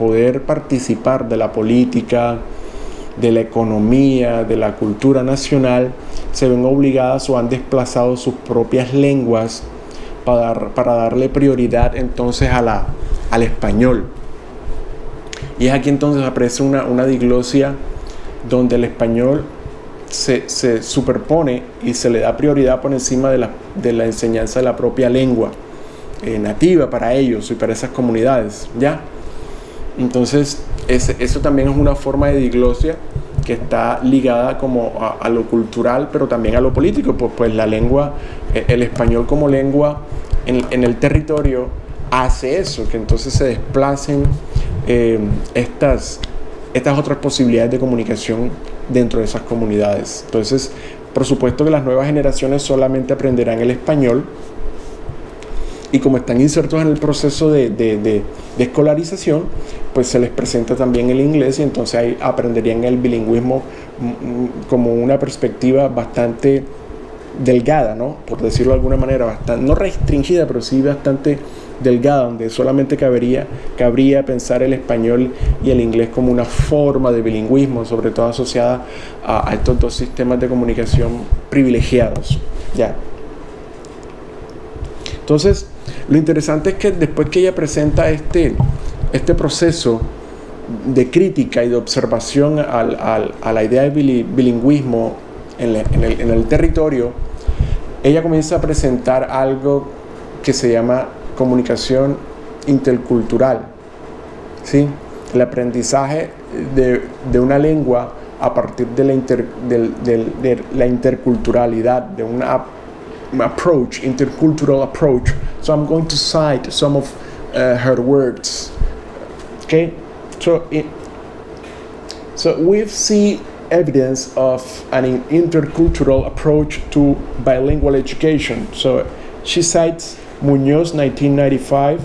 poder participar de la política, de la economía, de la cultura nacional, se ven obligadas o han desplazado sus propias lenguas para darle prioridad entonces al español. Y es aquí entonces aparece una diglosia donde el español se superpone y se le da prioridad por encima de la enseñanza de la propia lengua nativa para ellos y para esas comunidades, ¿ya? Entonces eso también es una forma de diglosia que está ligada como a lo cultural, pero también a lo político, pues la lengua, el español como lengua en el territorio hace eso, que entonces se desplacen estas otras posibilidades de comunicación dentro de esas comunidades. Entonces, por supuesto que las nuevas generaciones solamente aprenderán el español, y como están insertos en el proceso de escolarización, pues se les presenta también el inglés, y entonces ahí aprenderían el bilingüismo como una perspectiva bastante delgada, ¿no? Por decirlo de alguna manera, bastante, no restringida, pero sí bastante delgada, donde solamente cabría pensar el español y el inglés como una forma de bilingüismo, sobre todo asociada a estos dos sistemas de comunicación privilegiados, ¿ya? Entonces, lo interesante es que después que ella presenta este proceso de crítica y de observación a la idea de bilingüismo en el territorio, ella comienza a presentar algo que se llama comunicación intercultural, ¿sí? El aprendizaje de una lengua a partir de la interculturalidad, de una approach, intercultural approach. So I'm going to cite some of her words. Okay, so we see evidence of an intercultural approach to bilingual education. So she cites Muñoz, 1995,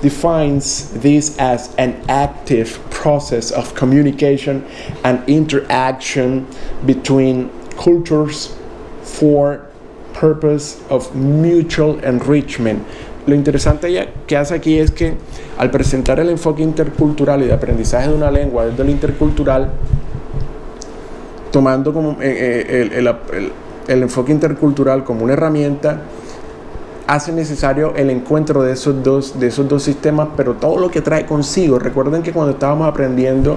defines this as an active process of communication and interaction between cultures for purpose of mutual enrichment. Lo interesante que hace aquí es que al presentar el enfoque intercultural y de aprendizaje de una lengua desde lo intercultural, tomando como el enfoque intercultural como una herramienta, hace necesario el encuentro de esos dos sistemas, pero todo lo que trae consigo. Recuerden que cuando estábamos aprendiendo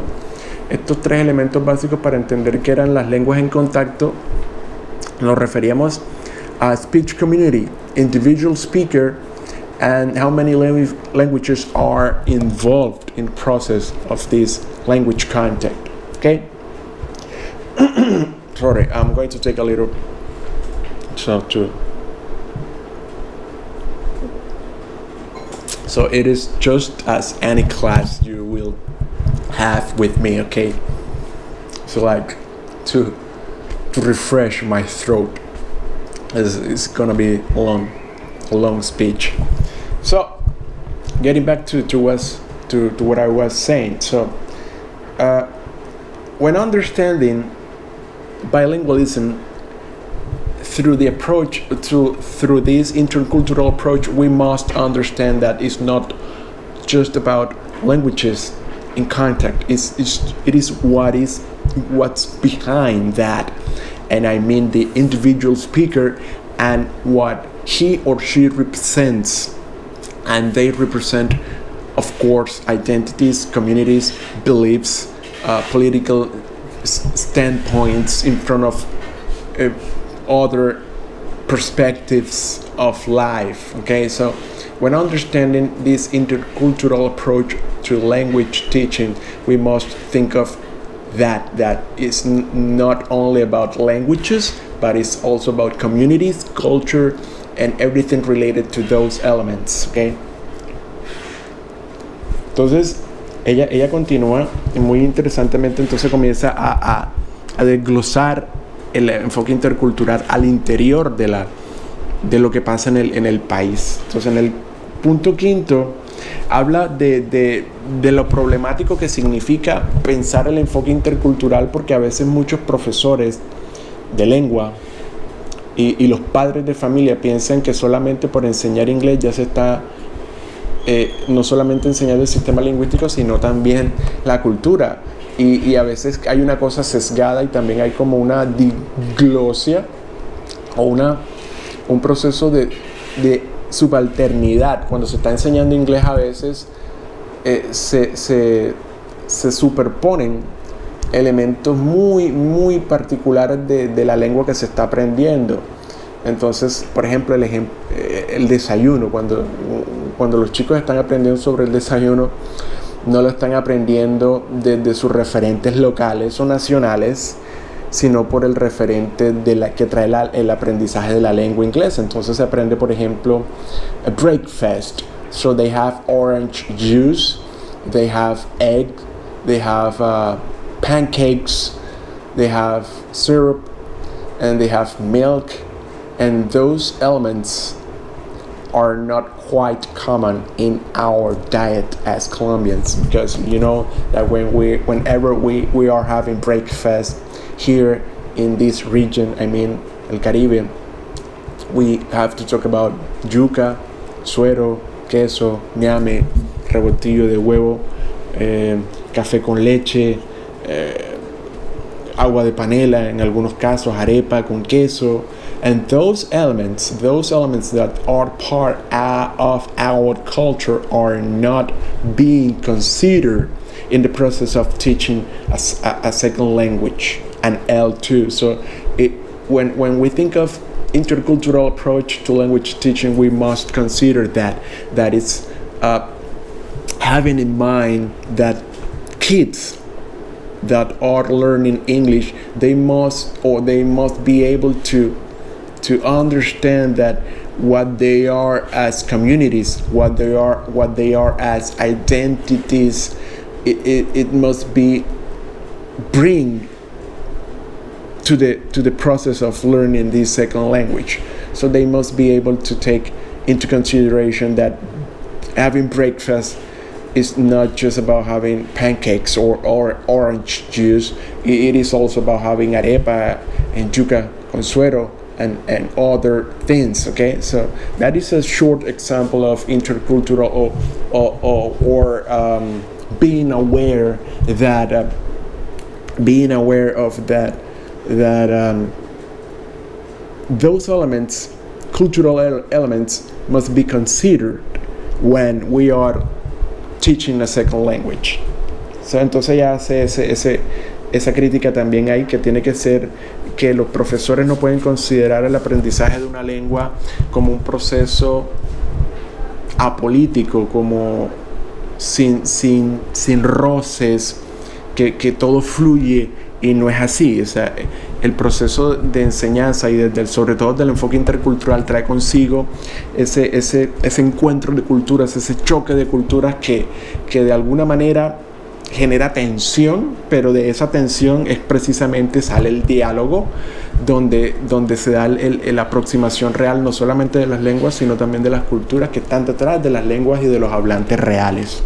estos tres elementos básicos para entender qué eran las lenguas en contacto, nos referíamos a speech community, individual speaker, and how many languages are involved in process of this language contact. Okay? Sorry, I'm going to take a little so it is just as any class you will have with me, okay? So like to refresh my throat. It's gonna be a long speech. So getting back to what I was saying. So when understanding bilingualism through the approach through this intercultural approach, we must understand that it's not just about languages in contact. It is what's behind that, and I mean the individual speaker and what he or she represents, and they represent, of course, identities, communities, beliefs, political standpoints in front of other perspectives of life. Okay, so when understanding this intercultural approach to language teaching, we must think of that is not only about languages, but it's also about communities, culture, and everything related to those elements. Okay. Entonces ella continúa muy interesantemente. Entonces comienza a desglosar el enfoque intercultural al interior de lo que pasa en el país. Entonces en el punto quinto habla de lo problemático que significa pensar el enfoque intercultural, porque a veces muchos profesores de lengua y los padres de familia piensan que solamente por enseñar inglés ya se está no solamente enseñar el sistema lingüístico, sino también la cultura. Y a veces hay una cosa sesgada y también hay como una diglosia o un proceso de subalternidad. Cuando se está enseñando inglés a veces se superponen elementos muy, muy particulares de la lengua que se está aprendiendo. Entonces, por ejemplo, el desayuno, cuando los chicos están aprendiendo sobre el desayuno, no lo están aprendiendo desde sus referentes locales o nacionales, sino por el referente que trae el aprendizaje de la lengua inglesa. Entonces se aprende, por ejemplo, a breakfast. So they have orange juice, they have egg, they have pancakes, they have syrup, and they have milk. And those elements are not quite common in our diet as Colombians, because you know that whenever we are having breakfast here in this region, I mean El Caribe, we have to talk about yuca, suero, queso, ñame, revoltillo de huevo, café con leche, agua de panela, en algunos casos arepa con queso. And those elements that are part of our culture are not being considered in the process of teaching a second language, an L2. So when we think of intercultural approach to language teaching, we must consider that it's having in mind that kids that are learning English, they must be able to understand that what they are as communities, what they are as identities, it must be bring to the process of learning this second language. So they must be able to take into consideration that having breakfast is not just about having pancakes or orange juice. It is also about having arepa and yuca con suero and other things. Okay, so that is a short example of intercultural or being aware of that those elements, cultural elements, must be considered when we are teaching a second language. So, entonces ya hace esa crítica también hay, que tiene que ser que los profesores no pueden considerar el aprendizaje de una lengua como un proceso apolítico, como sin roces, que todo fluye, y no es así. O sea, el proceso de enseñanza y sobre todo del enfoque intercultural trae consigo ese encuentro de culturas, ese choque de culturas que de alguna manera genera tensión, pero de esa tensión es precisamente sale el diálogo donde se da la aproximación real, no solamente de las lenguas, sino también de las culturas que están detrás de las lenguas y de los hablantes reales.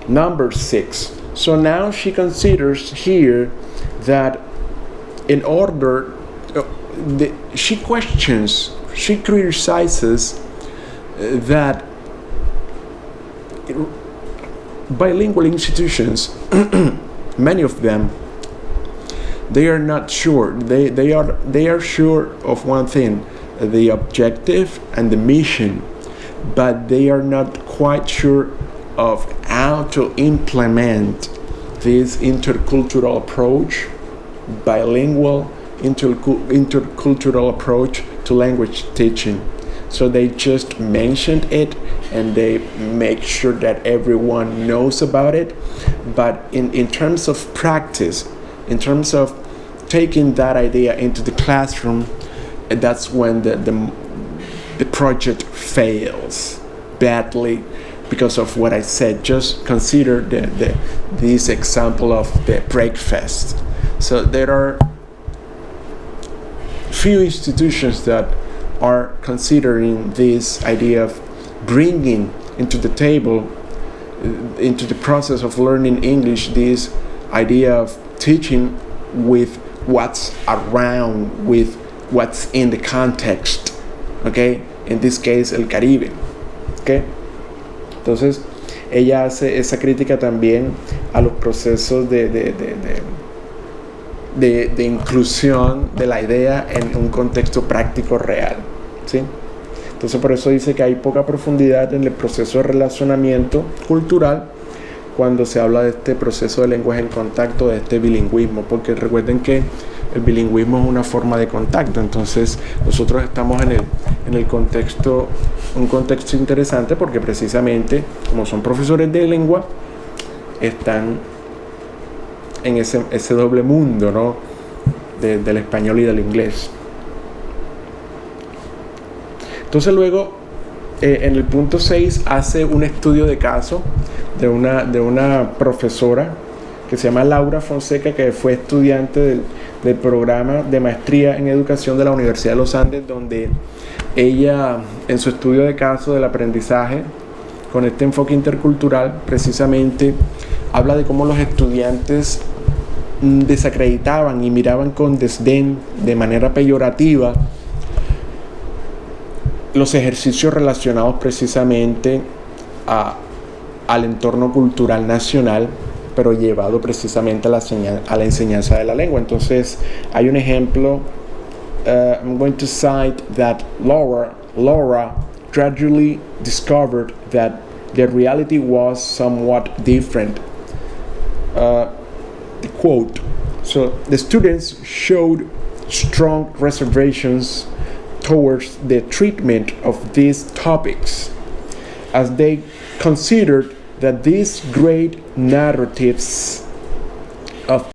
Number 6. So now she considers here that in order, she criticizes that bilingual institutions, many of them, they are not sure. They are sure of one thing, the objective and the mission, but they are not quite sure of how to implement this intercultural approach, bilingual intercultural approach to language teaching. So they just mentioned it and they make sure that everyone knows about it. But in terms of practice, in terms of taking that idea into the classroom, that's when the project fails badly because of what I said. Just consider this example of the breakfast. So there are few institutions that are considering this idea of bringing into the table, into the process of learning English, this idea of teaching with what's around, with what's in the context, okay? in this case el Caribe. ¿Okay? Entonces, ella hace esa crítica también a los procesos de inclusión de la idea en un contexto práctico real, ¿sí? Entonces, por eso dice que hay poca profundidad en el proceso de relacionamiento cultural cuando se habla de este proceso de lenguaje en contacto, de este bilingüismo, porque recuerden que el bilingüismo es una forma de contacto. Entonces nosotros estamos en el contexto, un contexto interesante, porque precisamente como son profesores de lengua, están en ese doble mundo, ¿no? Del español y del inglés. Entonces luego en el punto 6 hace un estudio de caso de una profesora que se llama Laura Fonseca, que fue estudiante del programa de maestría en educación de la Universidad de los Andes, donde ella, en su estudio de caso del aprendizaje con este enfoque intercultural, precisamente habla de cómo los estudiantes desacreditaban y miraban con desdén, de manera peyorativa, los ejercicios relacionados precisamente al entorno cultural nacional, pero llevado precisamente a la enseñanza de la lengua. Entonces hay un ejemplo. I'm going to cite that Laura gradually discovered that the reality was somewhat different. The quote: so the students showed strong reservations towards the treatment of these topics, as they considered that these great narratives of